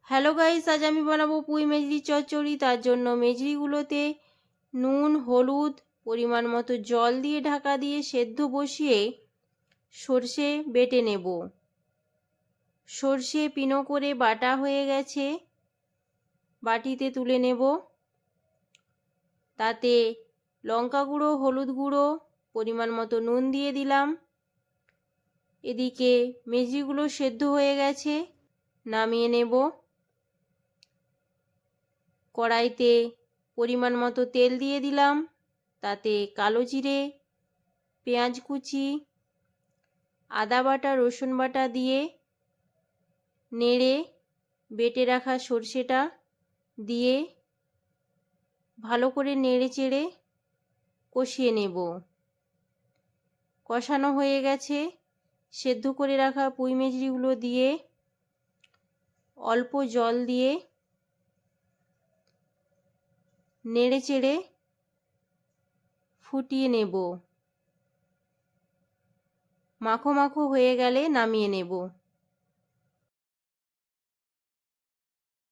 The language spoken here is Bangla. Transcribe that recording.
হ্যালো গাইস, আজ আমি বানাবো পুঁই মেজরি চচ্চড়ি। তার জন্য মেজরিগুলোতে নুন, হলুদ, পরিমাণ মতো জল দিয়ে ঢাকা দিয়ে সেদ্ধ বসিয়ে সর্ষে বেটে নেব। সর্ষে পিনো করে বাটা হয়ে গেছে, বাটিতে তুলে নেব। তাতে লঙ্কা গুঁড়ো, হলুদ গুঁড়ো, পরিমাণ মতো নুন দিয়ে দিলাম। এদিকে মেজরিগুলো সেদ্ধ হয়ে গেছে, নামিয়ে নেব। কড়াইতে পরিমাণ মতো তেল দিয়ে দিলাম। তাতে কালো জিরে, পেঁয়াজ কুচি, আদা বাটা, রসুন বাটা দিয়ে নেড়ে বেটে রাখা সর্ষেটা দিয়ে ভালো করে নেড়ে চেড়ে কষিয়ে নেব। কষানো হয়ে গেছে, সেদ্ধ করে রাখা পুঁই মেজরিগুলো দিয়ে অল্প জল দিয়ে নেড়ে চেড়ে ফুটিয়ে নেব। মাখো মাখো হয়ে গেলে নামিয়ে নেব।